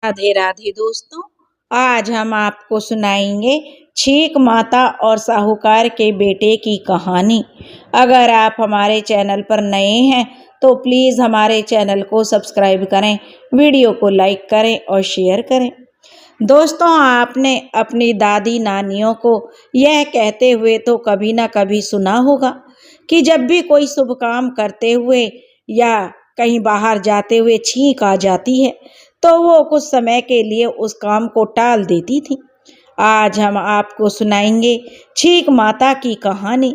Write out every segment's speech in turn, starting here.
राधे राधे दोस्तों, आज हम आपको सुनाएंगे छींक माता और साहूकार के बेटे की कहानी। अगर आप हमारे चैनल पर नए हैं तो प्लीज़ हमारे चैनल को सब्सक्राइब करें, वीडियो को लाइक करें और शेयर करें। दोस्तों, आपने अपनी दादी नानियों को यह कहते हुए तो कभी ना कभी सुना होगा कि जब भी कोई शुभ काम करते हुए या कहीं बाहर जाते हुए छींक आ जाती है तो वो कुछ समय के लिए उस काम को टाल देती थी। आज हम आपको सुनाएंगे छींक माता की कहानी,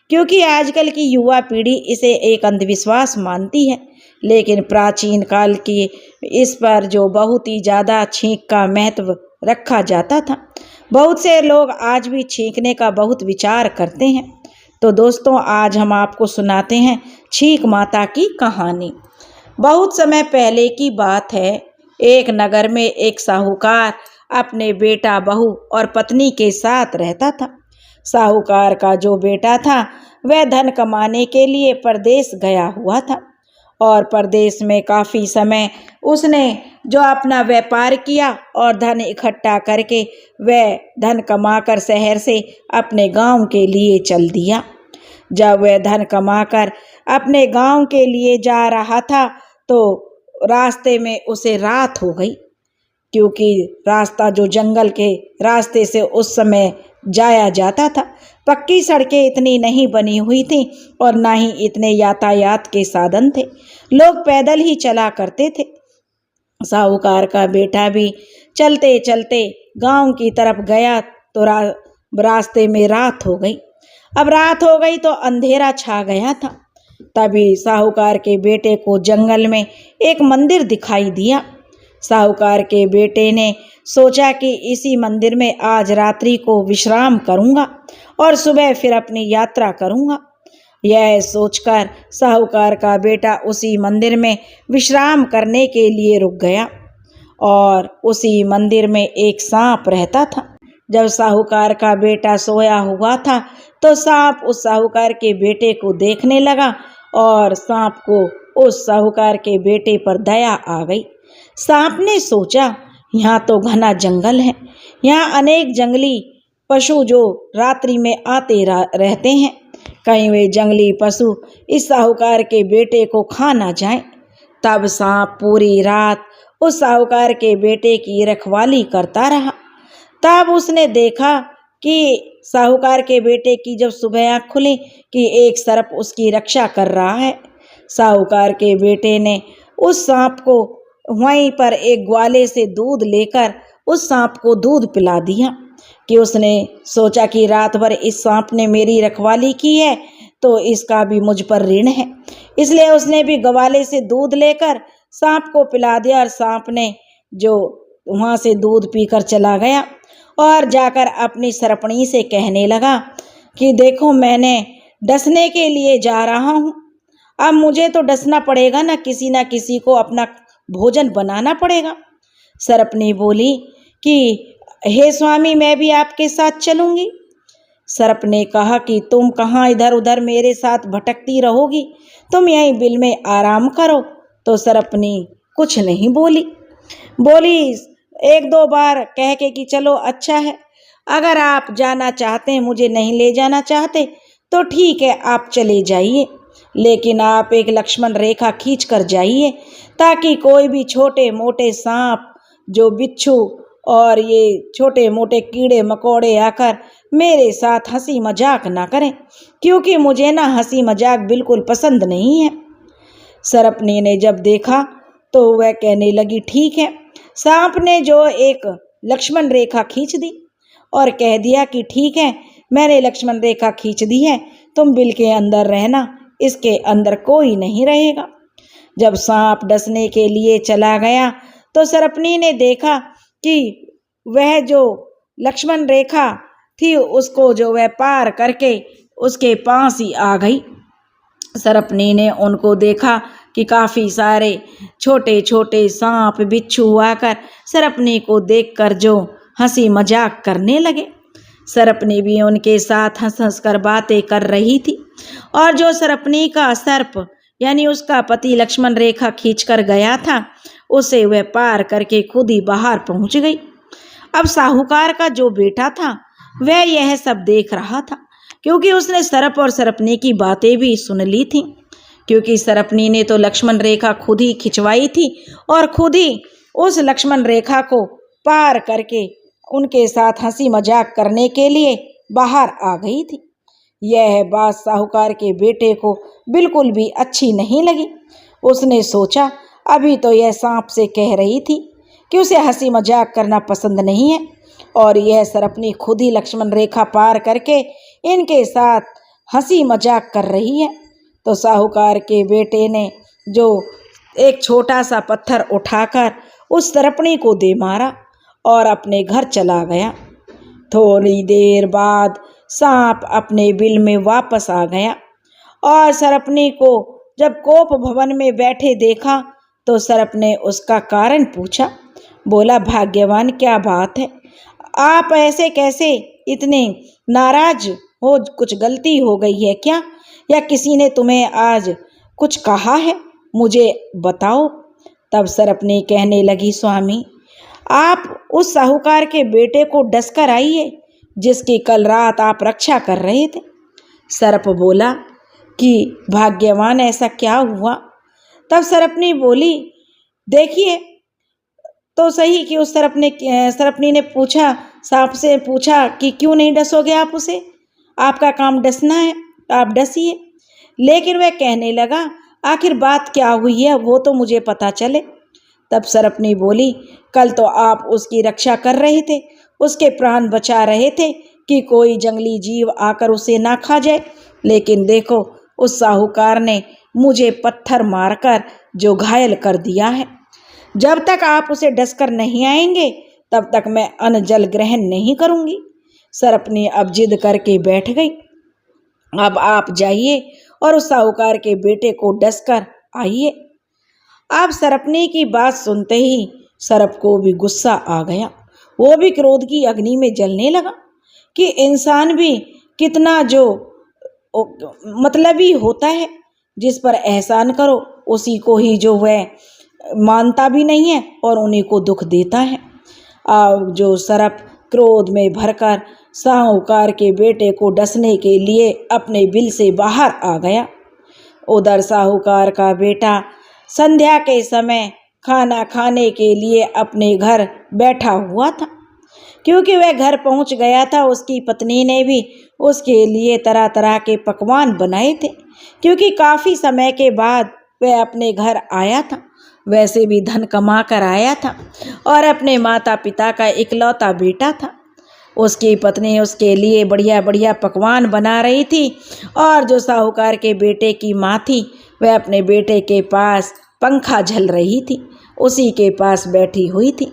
क्योंकि आजकल की युवा पीढ़ी इसे एक अंधविश्वास मानती है, लेकिन प्राचीन काल की इस पर जो बहुत ही ज़्यादा छींक का महत्व रखा जाता था। बहुत से लोग आज भी छींकने का बहुत विचार करते हैं। तो दोस्तों, आज हम आपको सुनाते हैं छींक माता की कहानी। बहुत समय पहले की बात है। एक नगर में एक साहूकार अपने बेटा, बहू और पत्नी के साथ रहता था। साहूकार का जो बेटा था वह धन कमाने के लिए परदेश गया हुआ था और परदेश में काफ़ी समय उसने जो अपना व्यापार किया और धन इकट्ठा करके वह धन कमाकर शहर से अपने गांव के लिए चल दिया। जब वह धन कमाकर अपने गांव के लिए जा रहा था तो रास्ते में उसे रात हो गई, क्योंकि रास्ता जो जंगल के रास्ते से उस समय जाया जाता था। पक्की सड़कें इतनी नहीं बनी हुई थी और ना ही इतने यातायात के साधन थे। लोग पैदल ही चला करते थे। साहूकार का बेटा भी चलते चलते गांव की तरफ गया तो रास्ते में रात हो गई। अब रात हो गई तो अंधेरा छा गया था। तभी साहूकार के बेटे को जंगल में एक मंदिर दिखाई दिया। साहूकार के बेटे ने सोचा कि इसी मंदिर में आज रात्रि को विश्राम करूंगा और सुबह फिर अपनी यात्रा करूंगा। यह सोचकर साहूकार का बेटा उसी मंदिर में विश्राम करने के लिए रुक गया और उसी मंदिर में एक सांप रहता था। जब साहूकार का बेटा सोया हुआ था तो सांप उस साहूकार के बेटे को देखने लगा और सांप को उस साहूकार के बेटे पर दया आ गई। सांप ने सोचा, यहाँ तो घना जंगल है, यहाँ अनेक जंगली पशु जो रात्रि में आते रहते हैं, कहीं वे जंगली पशु इस साहूकार के बेटे को खा ना जाएं। तब सांप पूरी रात उस साहूकार के बेटे की रखवाली करता रहा। तब उसने देखा कि साहूकार के बेटे की जब सुबह आँख खुली कि एक सर्प उसकी रक्षा कर रहा है। साहूकार के बेटे ने उस सांप को वहीं पर एक ग्वाले से दूध लेकर उस सांप को दूध पिला दिया, कि उसने सोचा कि रात भर इस सांप ने मेरी रखवाली की है तो इसका भी मुझ पर ऋण है। इसलिए उसने भी ग्वाले से दूध लेकर सांप को पिला दिया और सांप ने जो वहाँ से दूध पीकर चला गया और जाकर अपनी सरपणी से कहने लगा कि देखो, मैंने डसने के लिए जा रहा हूँ, अब मुझे तो डसना पड़ेगा ना किसी को अपना भोजन बनाना पड़ेगा। सरपनी बोली कि हे स्वामी, मैं भी आपके साथ चलूँगी। सर्प ने कहा कि तुम कहाँ इधर उधर मेरे साथ भटकती रहोगी, तुम यहीं बिल में आराम करो। तो सरपनी कुछ नहीं बोली एक दो बार कह के कि चलो अच्छा है, अगर आप जाना चाहते हैं, मुझे नहीं ले जाना चाहते तो ठीक है, आप चले जाइए, लेकिन आप एक लक्ष्मण रेखा खींच कर जाइए ताकि कोई भी छोटे मोटे सांप, जो बिच्छू और ये छोटे मोटे कीड़े मकोड़े आकर मेरे साथ हंसी मजाक ना करें, क्योंकि मुझे ना हंसी मजाक बिल्कुल पसंद नहीं है। सरपनी ने जब देखा तो वह कहने लगी ठीक है। सांप ने जो एक लक्ष्मण रेखा खींच दी और कह दिया कि ठीक है, मैंने लक्ष्मण रेखा खींच दी है, तुम बिल के अंदर रहना, इसके अंदर कोई नहीं रहेगा। जब सांप डसने के लिए चला गया तो सरपनी ने देखा कि वह जो लक्ष्मण रेखा थी उसको जो वह पार करके उसके पास ही आ गई। सरपनी ने उनको देखा कि काफ़ी सारे छोटे छोटे सांप बिच्छू आकर सरपनी को देखकर जो हंसी मजाक करने लगे। सरपनी भी उनके साथ हंस हंस कर बातें कर रही थी और जो सरपनी का सर्प यानी उसका पति लक्ष्मण रेखा खींचकर गया था उसे वह पार करके खुद ही बाहर पहुंच गई। अब साहूकार का जो बेटा था वह यह सब देख रहा था, क्योंकि उसने सरप और सरपनी की बातें भी सुन ली थी। क्योंकि सरपनी ने तो लक्ष्मण रेखा खुद ही खिंचवाई थी और खुद ही उस लक्ष्मण रेखा को पार करके उनके साथ हंसी मजाक करने के लिए बाहर आ गई थी। यह बात साहूकार के बेटे को बिल्कुल भी अच्छी नहीं लगी। उसने सोचा, अभी तो यह सांप से कह रही थी कि उसे हंसी मजाक करना पसंद नहीं है, और यह सरपनी खुद ही लक्ष्मण रेखा पार करके इनके साथ हंसी मजाक कर रही है। तो साहूकार के बेटे ने जो एक छोटा सा पत्थर उठाकर उस सरपनी को दे मारा और अपने घर चला गया। थोड़ी देर बाद सांप अपने बिल में वापस आ गया और सरपनी को जब कोप भवन में बैठे देखा तो सरप ने उसका कारण पूछा। बोला, भाग्यवान, क्या बात है, आप ऐसे कैसे इतने नाराज हो? कुछ गलती हो गई है क्या, या किसी ने तुम्हें आज कुछ कहा है? मुझे बताओ। तब सरपनी कहने लगी, स्वामी, आप उस साहूकार के बेटे को डसकर आइए जिसकी कल रात आप रक्षा कर रहे थे। सरप बोला कि भाग्यवान, ऐसा क्या हुआ? तब सरपनी बोली, देखिए तो सही कि उस सरपनी ने पूछा, सांप से पूछा कि क्यों नहीं डसोगे आप उसे, आपका काम डसना है, आप डसिए। लेकिन वह कहने लगा, आखिर बात क्या हुई है वो तो मुझे पता चले। तब सरपनी बोली, कल तो आप उसकी रक्षा कर रहे थे, उसके प्राण बचा रहे थे कि कोई जंगली जीव आकर उसे ना खा जाए, लेकिन देखो उस साहूकार ने मुझे पत्थर मारकर जो घायल कर दिया है। जब तक आप उसे डसकर नहीं आएंगे तब तक मैं अन्न जल ग्रहण नहीं करूंगी। सरपनी अब जिद करके बैठ गई। अब आप जाइए और उस साहूकार के बेटे को डसकर आइए। अब सरपनी की बात सुनते ही सरप को भी गुस्सा आ गया। वो भी क्रोध की अग्नि में जलने लगा कि इंसान भी कितना जो मतलबी होता है, जिस पर एहसान करो उसी को ही जो वह मानता भी नहीं है और उन्हीं को दुख देता है। अब जो सरप क्रोध में भरकर साहूकार के बेटे को डसने के लिए अपने बिल से बाहर आ गया। उधर साहूकार का बेटा संध्या के समय खाना खाने के लिए अपने घर बैठा हुआ था। क्योंकि वह घर पहुंच गया था, उसकी पत्नी ने भी उसके लिए तरह तरह के पकवान बनाए थे, क्योंकि काफ़ी समय के बाद वह अपने घर आया था। वैसे भी धन कमा कर आया था और अपने माता पिता का इकलौता बेटा था। उसकी पत्नी उसके लिए बढ़िया बढ़िया पकवान बना रही थी और जो साहूकार के बेटे की माँ थी वह अपने बेटे के पास पंखा झल रही थी, उसी के पास बैठी हुई थी।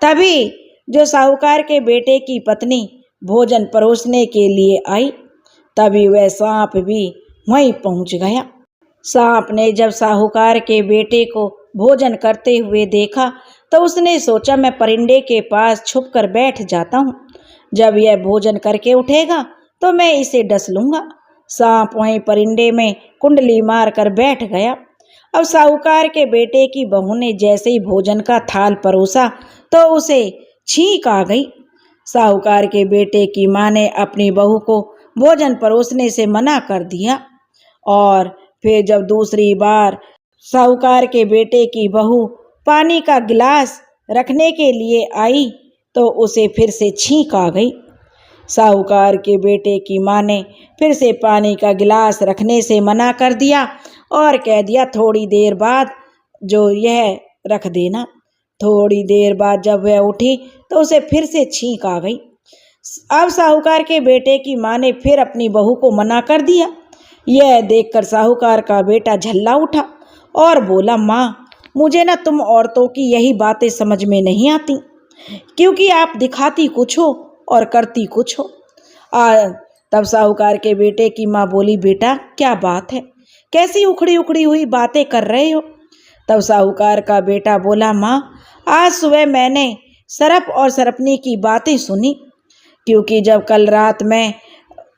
तभी जो साहूकार के बेटे की पत्नी भोजन परोसने के लिए आई, तभी वह सांप भी वहीं पहुंच गया। सांप ने जब साहूकार के बेटे को भोजन करते हुए देखा तो उसने सोचा, मैं परिंदे के पास छुप कर बैठ जाता हूँ, जब यह भोजन करके उठेगा तो मैं इसे डस लूँगा। सांप वहीं परिंदे में कुंडली मार कर बैठ गया। अब साहूकार के बेटे की बहू ने जैसे ही भोजन का थाल परोसा तो उसे छींक आ गई। साहूकार के बेटे की माँ ने अपनी बहू को भोजन परोसने से मना कर दिया और फिर जब दूसरी बार साहूकार के बेटे की बहू पानी का गिलास रखने के लिए आई तो उसे फिर से छींक आ गई। साहूकार के बेटे की माँ ने फिर से पानी का गिलास रखने से मना कर दिया और कह दिया, थोड़ी देर बाद जो यह रख देना। थोड़ी देर बाद जब वह उठी तो उसे फिर से छींक आ गई। अब साहूकार के बेटे की माँ ने फिर अपनी बहू को मना कर दिया। यह देखकर साहूकार का बेटा झल्ला उठा और बोला, माँ, मुझे ना तुम औरतों की यही बातें समझ में नहीं आती, क्योंकि आप दिखाती कुछ हो और करती कुछ हो। तब साहूकार के बेटे की माँ बोली, बेटा क्या बात है, कैसी उखड़ी उखड़ी हुई बातें कर रहे हो? तब साहूकार का बेटा बोला, माँ, आज सुबह मैंने सरप और सरपनी की बातें सुनी, क्योंकि जब कल रात मैं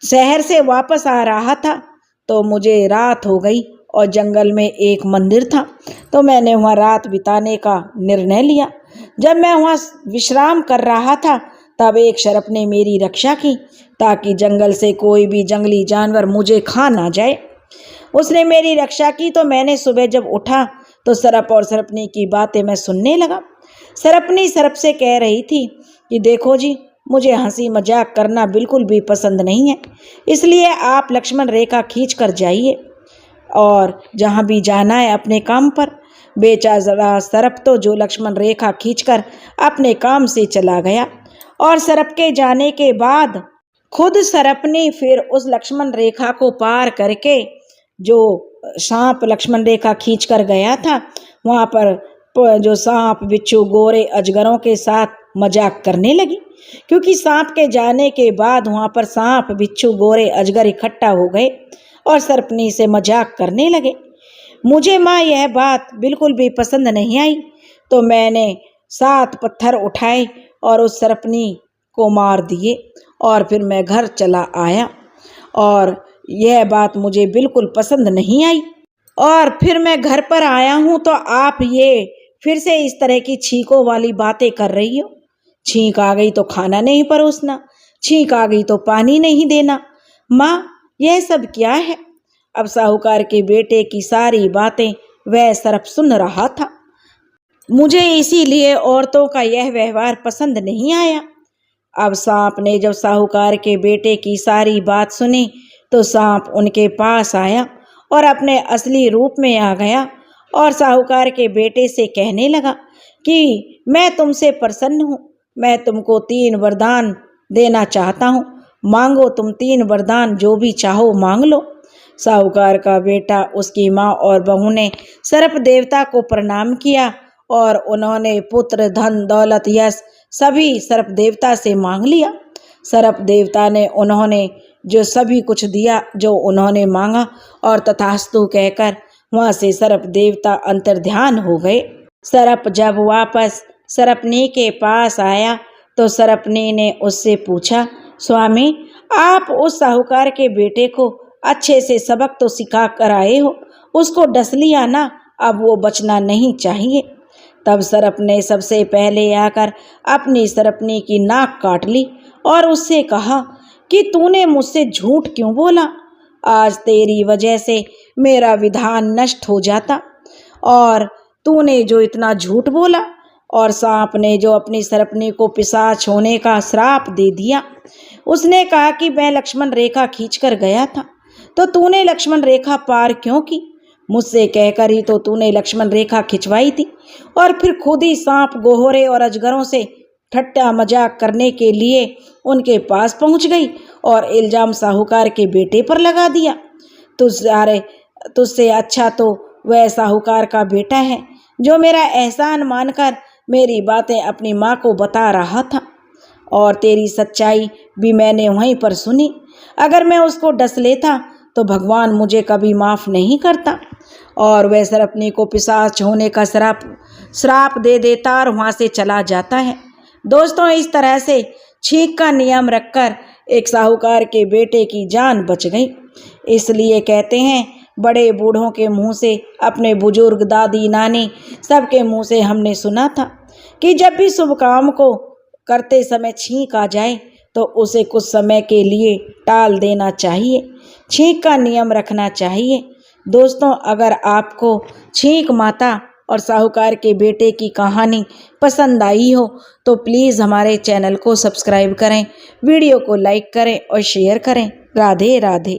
शहर से वापस आ रहा था तो मुझे रात हो गई और जंगल में एक मंदिर था, तो मैंने वहाँ रात बिताने का निर्णय लिया। जब मैं वहाँ विश्राम कर रहा था तब एक सर्प ने मेरी रक्षा की ताकि जंगल से कोई भी जंगली जानवर मुझे खा ना जाए। उसने मेरी रक्षा की तो मैंने सुबह जब उठा तो सर्प और सर्पनी की बातें मैं सुनने लगा। सर्पनी सर्प से कह रही थी कि देखो जी, मुझे हंसी मजाक करना बिल्कुल भी पसंद नहीं है, इसलिए आप लक्ष्मण रेखा खींच कर जाइए और जहाँ भी जाना है अपने काम पर। बेचारा सर्प तो जो लक्ष्मण रेखा खींचकर अपने काम से चला गया और सर्प के जाने के बाद खुद सर्पनी फिर उस लक्ष्मण रेखा को पार करके जो सांप लक्ष्मण रेखा खींच कर गया था वहाँ पर जो सांप बिच्छू गोरे अजगरों के साथ मजाक करने लगी, क्योंकि सांप के जाने के बाद वहाँ पर सांप बिच्छू गोरे अजगर इकट्ठा हो गए और सर्पनी से मजाक करने लगे। मुझे माँ यह बात बिल्कुल भी पसंद नहीं आई, तो मैंने 7 पत्थर उठाए और उस सर्पनी को मार दिए और फिर मैं घर चला आया और यह बात मुझे बिल्कुल पसंद नहीं आई। और फिर मैं घर पर आया हूँ तो आप ये फिर से इस तरह की छींकों वाली बातें कर रही हो। छींक आ गई तो खाना नहीं परोसना, छींक आ गई तो पानी नहीं देना। माँ, यह सब क्या है? अब साहूकार के बेटे की सारी बातें वह सर्प सुन रहा था। मुझे इसीलिए औरतों का यह व्यवहार पसंद नहीं आया। अब सांप ने जब साहूकार के बेटे की सारी बात सुनी तो सांप उनके पास आया और अपने असली रूप में आ गया और साहूकार के बेटे से कहने लगा कि मैं तुमसे प्रसन्न हूँ, मैं तुमको 3 वरदान देना चाहता हूँ, मांगो तुम 3 वरदान, जो भी चाहो मांग लो। साहूकार का बेटा, उसकी माँ और बहू ने सर्प देवता को प्रणाम किया और उन्होंने पुत्र, धन, दौलत, यश सभी सर्प देवता से मांग लिया। सर्प देवता ने उन्होंने जो सभी कुछ दिया जो उन्होंने मांगा और तथास्तु कहकर वहाँ से सर्प देवता अंतर्ध्यान हो गए। सर्प जब वापस सर्पनी के पास आया तो सर्पनी ने उससे पूछा, स्वामी, आप उस साहूकार के बेटे को अच्छे से सबक तो सिखा कर आए हो, उसको डस लिया ना, अब वो बचना नहीं चाहिए। तब सर्प ने सबसे पहले आकर अपनी सर्पनी की नाक काट ली और उससे कहा कि तूने मुझसे झूठ क्यों बोला? आज तेरी वजह से मेरा विधान नष्ट हो जाता और तूने जो इतना झूठ बोला। और सांप ने जो अपनी सर्पनी को पिशाच होने का श्राप दे दिया। उसने कहा कि मैं लक्ष्मण रेखा खींचकर गया था, तो तूने लक्ष्मण रेखा पार क्यों की? मुझसे कहकर ही तो तूने लक्ष्मण रेखा खिंचवाई थी और फिर खुद ही सांप, गोहरे और अजगरों से ठट्टा मजाक करने के लिए उनके पास पहुंच गई और इल्जाम साहूकार के बेटे पर लगा दिया। तुझसे अच्छा तो वह साहूकार का बेटा है जो मेरा एहसान मानकर मेरी बातें अपनी माँ को बता रहा था और तेरी सच्चाई भी मैंने वहीं पर सुनी। अगर मैं उसको डस लेता तो भगवान मुझे कभी माफ़ नहीं करता और वह सर्पनी को पिशाच होने का श्राप दे देता और वहाँ से चला जाता है। दोस्तों, इस तरह से छींक का नियम रखकर एक साहूकार के बेटे की जान बच गई। इसलिए कहते हैं, बड़े बूढ़ों के मुंह से, अपने बुजुर्ग, दादी, नानी सबके मुंह से हमने सुना था कि जब भी शुभ काम को करते समय छींक आ जाए तो उसे कुछ समय के लिए टाल देना चाहिए, छींक का नियम रखना चाहिए। दोस्तों, अगर आपको छींक माता और साहूकार के बेटे की कहानी पसंद आई हो तो प्लीज़ हमारे चैनल को सब्सक्राइब करें, वीडियो को लाइक करें और शेयर करें। राधे राधे।